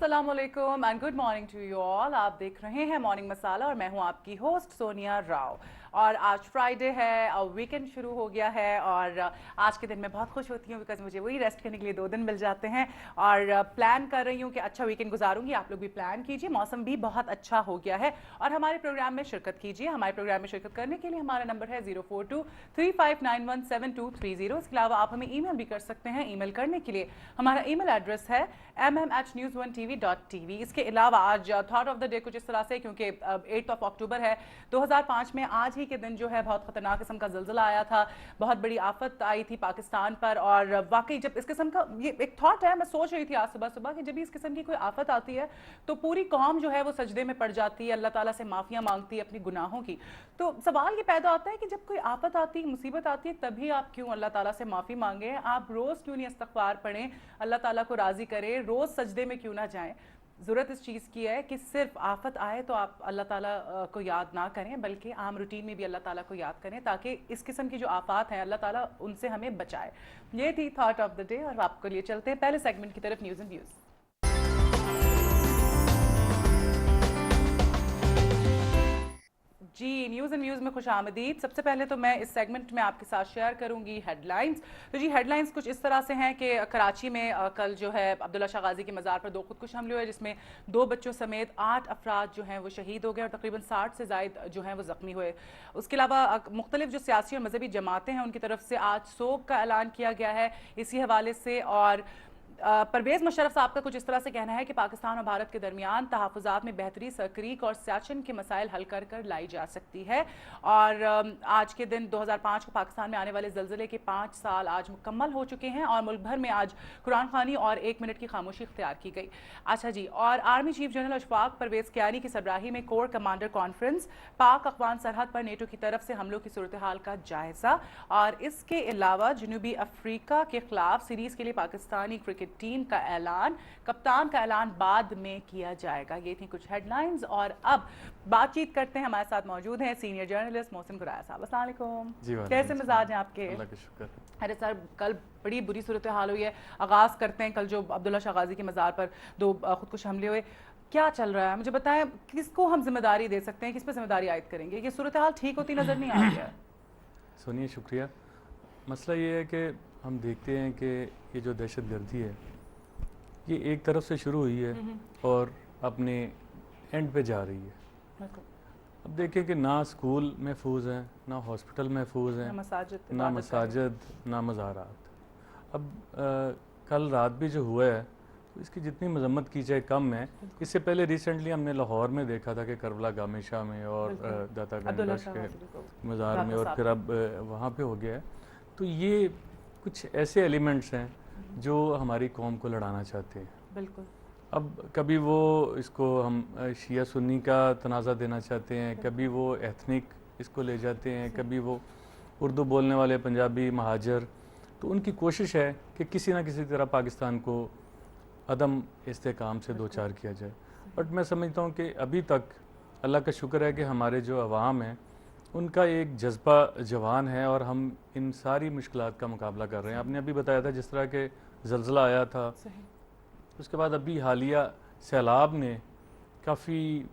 अस्सलाम वालेकुम and good morning to you all. आप देख रहे हैं मॉर्निंग मसाला और मैं हूं आपकी होस्ट सोनिया राव। और आज फ्राइडे है और वीकेंड शुरू हो गया है और आज के दिन मैं बहुत खुश होती हूँ बिकॉज मुझे वही रेस्ट करने के लिए 2 दिन मिल जाते हैं और प्लान कर रही हूँ कि अच्छा वीकेंड गुजारूंगी। आप लोग भी प्लान कीजिए, मौसम भी बहुत अच्छा हो गया है और हमारे प्रोग्राम में शिरकत कीजिए। हमारे प्रोग्राम में शिरकत करने के लिए हमारा नंबर है 04235917230। इसके अलावा आप हमें ईमेल भी कर सकते हैं। ईमेल करने के लिए हमारा ईमेल एड्रेस है mm@news1tv.tv। इसके अलावा आज थॉट ऑफ द डे कुछ इस तरह से, क्योंकि 8 अक्टूबर है 2005 में आज ही के दिन जो है बहुत खतरनाक किस्म का ज़लज़ला आया था, बहुत बड़ी आफत आई थी पाकिस्तान पर। और वाकई जब इस किस्म का ये एक थॉट है, मैं सोच रही थी आज सुबह सुबह कि जब भी इस किस्म की कोई आफत आती है तो पूरी कौम जो है वो सजदे में पड़ जाती है, अल्लाह ताला से माफ़ियाँ मांगती है अपनी गुनाहों की। तो सवाल ये पैदा होता है कि जब कोई आफत आती है, मुसीबत आती है, तभी आप क्यों अल्लाह ताला से माफ़ी मांगें? आप रोज़ क्यों नहीं इस्तग़फ़ार पढ़ें, अल्लाह ताला को राज़ी करें, रोज़ सजदे में क्यों ना जाएं? ज़रूरत इस चीज़ की है कि सिर्फ आफत आए तो आप अल्लाह ताला को याद ना करें, बल्कि आम रूटीन में भी अल्लाह ताला को याद करें ताकि इस किस्म की जो आफात हैं अल्लाह ताला उनसे हमें बचाए। ये थी थॉट ऑफ द डे और आपको लिए चलते हैं पहले सेगमेंट की तरफ, न्यूज़ एंड व्यूज़। जी, न्यूज़ एंड व्यूज़ में खुश आमदीद। सबसे पहले तो मैं इस सेगमेंट में आपके साथ शेयर करूंगी हेडलाइंस। तो जी हेडलाइंस कुछ इस तरह से हैं कि कराची में कल जो है अब्दुल्ला शाह गाजी की मज़ार पर 2 खुदकुश हमले हुए, जिसमें 2 बच्चों समेत 8 अफराद जो हैं वो शहीद हो गए और तकरीबन 60 से ज़ायद जो हैं वो ज़ख्मी हुए। उसके अलावा मुख्तलिफ जो सियासी और मजहबी जमातें हैं उनकी तरफ से आज सोग का ऐलान किया गया है इसी हवाले से। और परवेज़ मुशर्रफ साहब का कुछ इस तरह से कहना है कि पाकिस्तान और भारत के दरमियान तहफ़्फ़ुज़ात में बेहतरी, सकरीक और सियाचिन के मसाइल हल कर कर लाई जा सकती है। और आज के दिन 2005 को पाकिस्तान में आने वाले ज़लज़ले के 5 साल आज मुकम्मल हो चुके हैं और मुल्क भर में आज कुरान ख़वानी और 1 मिनट की खामोशी इख्तियार की गई। अच्छा जी, और army chief general Ashfaq Parvez Kayani की सरबराही में कोर कमांडर कॉन्फ्रेंस, पाक अफ़गान सरहद पर नेटो की तरफ से हमलों की सूरत हाल का जायज़ा। और इसके अलावा जनूबी अफ्रीका के खिलाफ सीरीज़ के लिए पाकिस्तानी क्रिकेट टीम का ऐलान, कप्तान का ऐलान बाद में किया जाएगा। ये थी कुछ हेडलाइंस और अब बातचीत करते हैं। हमारे साथ मौजूद हैं सीनियर जर्नलिस्ट मोहसिन कुराया साहब। अस्सलाम वालेकुम। कैसे मिजाज हैं आपके? अल्लाह का शुक्र। अरे सर, कल बड़ी बुरी सूरत हाल हुई है। आगाज़ करते हैं, कल जो अब्दुल्ला शाह गाजी की मज़ार पर 2 खुदकुश हमले हुए, क्या चल रहा है मुझे बताएं? किसको हम जिम्मेदारी दे सकते हैं, किस पर जिम्मेदारी आयद करेंगे? ये सूरत हाल ठीक होती नज़र नहीं आ रही है। सोनिया शुक्रिया। मसला ये है कि हम देखते हैं कि ये जो दहशत गर्दी है ये एक तरफ से शुरू हुई है और अपने एंड पे जा रही है। अब देखें कि ना स्कूल महफूज हैं, ना हॉस्पिटल महफूज हैं, ना मसाजिद, ना मज़ारात। अब कल रात भी जो हुआ है तो इसकी जितनी मजम्मत की जाए कम है। इससे पहले रिसेंटली हमने लाहौर में देखा था कि करबला गामे शाह में और दाता गंज के मज़ार में, और फिर अब वहाँ पे हो गया है। तो ये कुछ ऐसे एलिमेंट्स हैं जो हमारी कौम को लड़ाना चाहते हैं। बिल्कुल। अब कभी वो इसको हम शिया सुन्नी का तनाज़ा देना चाहते हैं, कभी वो एथनिक इसको ले जाते हैं, कभी वो उर्दू बोलने वाले पंजाबी महाजर। तो उनकी कोशिश है कि किसी ना किसी तरह पाकिस्तान को अदम इस्तेकाम से दो चार किया जाए। बट मैं समझता हूँ कि अभी तक अल्लाह का शुक्र है कि हमारे जो अवाम है उनका एक जज्बा जवान है और हम इन सारी मुश्किलात का मुकाबला कर रहे हैं। आपने अभी बताया था जिस तरह के ज़लज़ला आया था, उसके बाद अभी हालिया सैलाब ने काफ़ी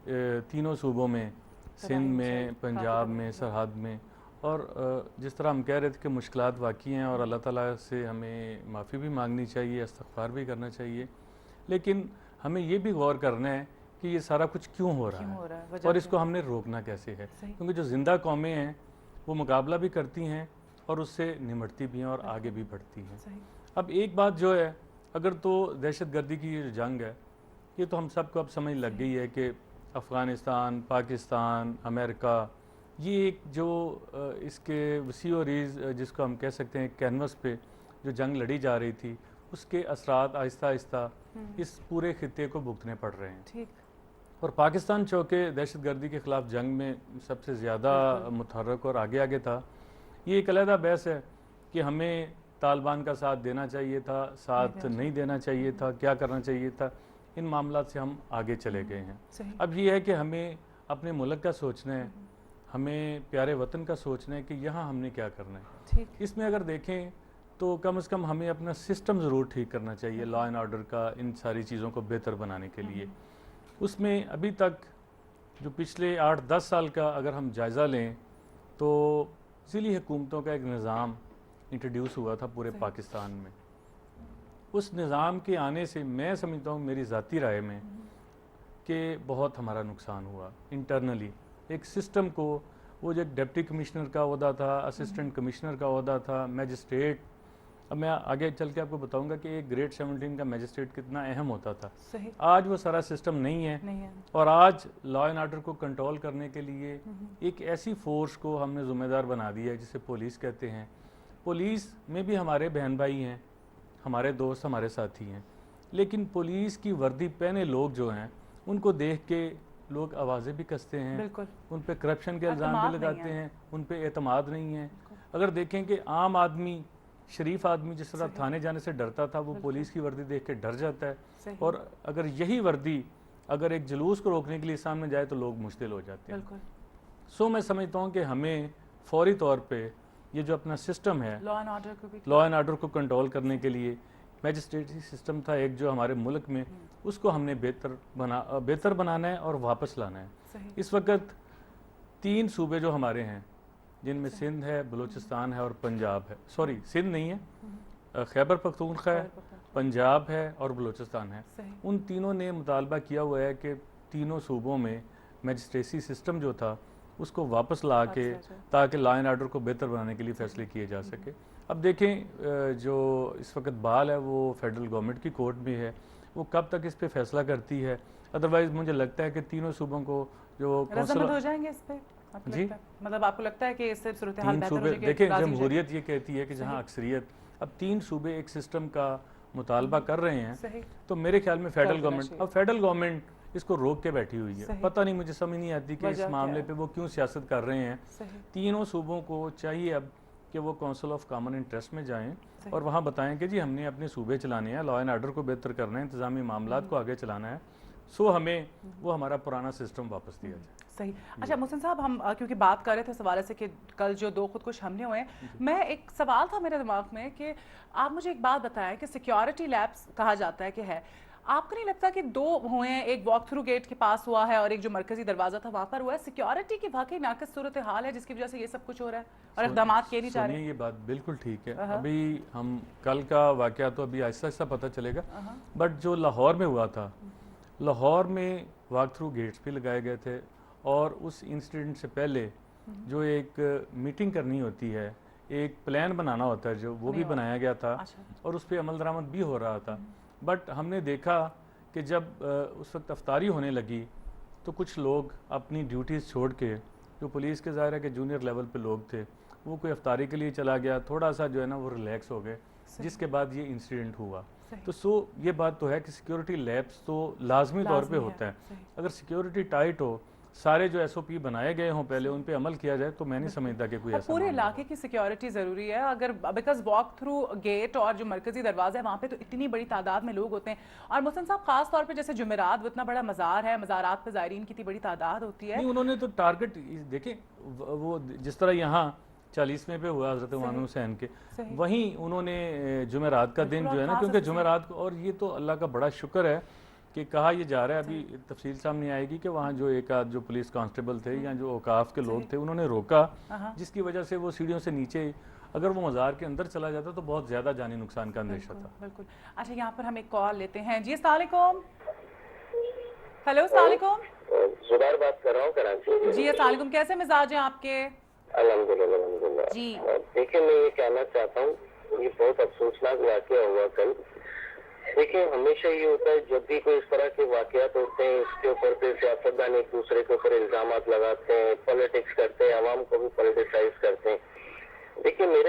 तीनों सूबों में, सिंध में, पंजाब में, सरहद में, और जिस तरह हम कह रहे थे कि मुश्किलात वाक़ई हैं और अल्लाह ताला से हमें माफ़ी भी मांगनी चाहिए, इस्तग़फ़ार भी करना चाहिए, लेकिन हमें ये भी गौर करना है कि ये सारा कुछ क्यों हो रहा है और इसको हमने रोकना कैसे है। क्योंकि जो ज़िंदा कौमें हैं वो मुकाबला भी करती हैं और उससे निमटती भी हैं और आगे भी बढ़ती हैं। अब एक बात जो है, अगर तो दहशत गर्दी की ये जो जंग है ये तो हम सबको अब समझ लग गई है कि अफ़गानिस्तान, पाकिस्तान, अमेरिका, ये एक जो इसके वसी और रीज़ जिसको हम कह सकते हैं कैनवस पे जो जंग लड़ी जा रही थी उसके असरात आहिस्ता आहिस्ता इस पूरे खित्ते को भुगतने पड़ रहे हैं। ठीक। और पाकिस्तान चौके दहशत गर्दी के ख़िलाफ़ जंग में सबसे ज़्यादा मुतहर्रिक और आगे आगे था। ये एक अलहदा बहस है कि हमें तालिबान का साथ देना चाहिए था, साथ नहीं देना चाहिए था, क्या करना चाहिए था। इन मामलों से हम आगे चले गए हैं। अब ये है कि हमें अपने मुल्क का सोचना है, हमें प्यारे वतन का सोचना है कि यहाँ हमने क्या करना है। इसमें अगर देखें تو کم از کم ہمیں اپنا سسٹم ضرور ٹھیک کرنا چاہیے لا اینڈ آرڈر کا، ان ساری چیزوں کو بہتر بنانے کے لیے. اس میں ابھی تک جو پچھلے 8-10 سال کا اگر ہم جائزہ لیں تو ضلعی حکومتوں کا ایک نظام انٹروڈیوس ہوا تھا پورے پاکستان میں. اس نظام کے آنے سے میں سمجھتا ہوں میری ذاتی رائے میں کہ بہت ہمارا نقصان ہوا انٹرنلی. ایک سسٹم کو وہ جو ڈپٹی کمشنر کا عہدہ تھا، اسسٹنٹ کمشنر کا عہدہ تھا، میجسٹریٹ، اب میں آگے چل کے آپ کو بتاؤں گا کہ ایک گریڈ 17 کا میجسٹریٹ کتنا اہم ہوتا تھا. آج وہ سارا سسٹم نہیں ہے اور آج لا اینڈ آرڈر کو کنٹرول کرنے کے لیے ایک ایسی فورس کو ہم نے ذمہ دار بنا دیا ہے جسے پولیس کہتے ہیں. پولیس میں بھی ہمارے بہن بھائی ہیں، ہمارے دوست، ہمارے ساتھی ہیں، لیکن پولیس کی وردی پہنے لوگ جو ہیں ان کو دیکھ کے لوگ آوازیں بھی کستے ہیں، ان پہ کرپشن کے الزام بھی لگاتے ہیں، ان پہ اعتماد نہیں ہے. اگر دیکھیں کہ عام آدمی، شریف آدمی جس طرح تھانے جانے سے ڈرتا تھا وہ پولیس کی وردی دیکھ کے ڈر جاتا ہے، اور اگر یہی وردی اگر ایک جلوس کو روکنے کے لیے سامنے جائے تو لوگ مشتعل ہو جاتے ہیں. سو میں سمجھتا ہوں کہ ہمیں فوری طور پہ یہ جو اپنا سسٹم ہے لا اینڈ آرڈر کو کنٹرول کرنے کے لیے، میجسٹریٹی سسٹم تھا ایک جو ہمارے ملک میں، اس کو ہم نے بہتر بنانا ہے اور واپس لانا ہے. اس وقت 3 صوبے جو ہمارے ہیں جن میں سندھ ہے، بلوچستان ہے اور پنجاب ہے، سندھ نہیں ہے، خیبر پختونخوا ہے، پنجاب ہے اور بلوچستان ہے. ان تینوں نے مطالبہ کیا ہوا ہے کہ تینوں صوبوں میں میجسٹریسی سسٹم جو تھا اس کو واپس لا کے تاکہ لا اینڈ آرڈر کو بہتر بنانے کے لیے فیصلے کیے جا سکے. اب دیکھیں جو اس وقت بال ہے وہ فیڈرل گورنمنٹ کی کورٹ میں ہے، وہ کب تک اس پہ فیصلہ کرتی ہے. ادروائز مجھے لگتا ہے کہ تینوں صوبوں کو جو رضامند ہو جائیں گے اس پہ. جی مطلب آپ کو لگتا ہے کہ اس سے صورتحال بہتر ہو جائے گی؟ دیکھیں جمہوریت یہ کہتی ہے کہ جہاں اکثریت، اب 3 صوبے ایک سسٹم کا مطالبہ کر رہے ہیں تو میرے خیال میں فیڈرل گورنمنٹ اس کو روک کے بیٹھی ہوئی ہے. پتہ نہیں، مجھے سمجھ نہیں آتی کہ اس معاملے پہ وہ کیوں سیاست کر رہے ہیں. تینوں صوبوں کو چاہیے اب کہ وہ کونسل آف کامن انٹرسٹ میں جائیں اور وہاں بتائیں کہ جی ہم نے اپنے صوبے چلانے ہیں، لا اینڈ آرڈر کو بہتر کرنا ہے، انتظامی معاملات کو آگے چلانا ہے، سو ہمیں وہ ہمارا پرانا سسٹم واپس دیا جائے. صحیح. اچھا محسن صاحب، ہم کیونکہ بات کر رہے تھے اس حوالے سے کہ کل جو 2 خودکش حملے ہوئے ہیں، میں ایک سوال تھا میرے دماغ میں کہ آپ مجھے ایک بات بتائیں کہ سیکیورٹی لیبس کہا جاتا ہے کہ ہے، آپ کو نہیں لگتا کہ 2 ہوئے ہیں، ایک واک تھرو گیٹ کے پاس ہوا ہے اور ایک جو مرکزی دروازہ تھا وہاں پر ہوا ہے، سیکیورٹی کی واقعی ناقص صورتحال ہے جس کی وجہ سے یہ سب کچھ ہو رہا ہے اور اقدامات کیے نہیں جا رہے ہیں؟ یہ بات بالکل ٹھیک ہے. ابھی ہم کل کا واقعہ تو ابھی آہستہ آہستہ پتہ چلے گا، بٹ جو لاہور میں ہوا تھا، لاہور میں واک تھرو گیٹس بھی لگائے گئے تھے اور اس انسیڈنٹ سے پہلے جو ایک میٹنگ کرنی ہوتی ہے، ایک پلان بنانا ہوتا ہے جو وہ بھی بنایا گیا تھا اور اس پہ عمل درآمد بھی ہو رہا تھا. بٹ ہم نے دیکھا کہ جب اس وقت افطاری ہونے لگی تو کچھ لوگ اپنی ڈیوٹیز چھوڑ کے، جو پولیس کے ظاہر ہے کہ جونیئر لیول پہ لوگ تھے، وہ کوئی افطاری کے لیے چلا گیا، تھوڑا سا جو ہے نا وہ ریلیکس ہو گئے، جس کے بعد یہ انسیڈنٹ ہوا. تو یہ بات تو ہے کہ سیکیورٹی لیبس تو لازمی طور پہ ہوتا ہے. اگر سیکیورٹی ٹائٹ ہو، سارے جو ایس او پی بنائے گئے ہوں پہلے ان پہ عمل کیا جائے تو میں نہیں سمجھتا کہ کوئی ایسا پورے علاقے کی سیکیورٹی ضروری ہے. اگر بیکاز واک تھرو گیٹ اور جو مرکزی دروازہ ہے وہاں پہ تو اتنی بڑی تعداد میں لوگ ہوتے ہیں، اور محسن صاحب خاص طور پہ جیسے جمعرات، وہ اتنا بڑا مزار ہے، مزارات پہ زائرین کی اتنی بڑی تعداد ہوتی ہے. نہیں، انہوں نے تو ٹارگٹ دیکھیں، وہ جس طرح یہاں 40ویں پہ ہوا حضرت امام حسین کے، وہیں انہوں نے جمعرات کا دن جو ہے نا، کیونکہ جمعرات کو، اور یہ تو اللہ کا بڑا شکر ہے کہ کہا یہ جا رہا ہے، ابھی تفصیل سامنے آئے گی کہ وہاں جو ایک آدھ جو پولیس کانسٹیبل تھے یا جو اوقاف کے لوگ تھے انہوں نے روکا، جس کی وجہ سے وہ سیڑھیوں سے نیچے، اگر وہ مزار کے اندر چلا جاتا تو بہت زیادہ جانی نقصان کا اندیشہ تھا. بالکل. اچھا یہاں پر ہم ایک کال لیتے ہیں. جی السلام علیکم. ہیلو السلام علیکم. زبیر بات کر رہا ہوں کراچی سے. جی السلام علیکم. کیسے مزاج ہیں آپ کے؟ الحمدللہ الحمدللہ. جی دیکھیں میں یہ کہنا چاہتا ہوں، یہ بہت افسوسناک واقعہ ہوا کل. دیکھیں ہمیشہ یہ ہوتا ہے جب بھی کوئی اس طرح کے واقعات ہوتے ہیں، اس کے اوپر پہ سیاستدان ایک دوسرے کے اوپر الزامات لگاتے ہیں، پولیٹکس کرتے ہیں، عوام کو بھی پولیٹیسائز کرتے ہیں. دیکھیں میرے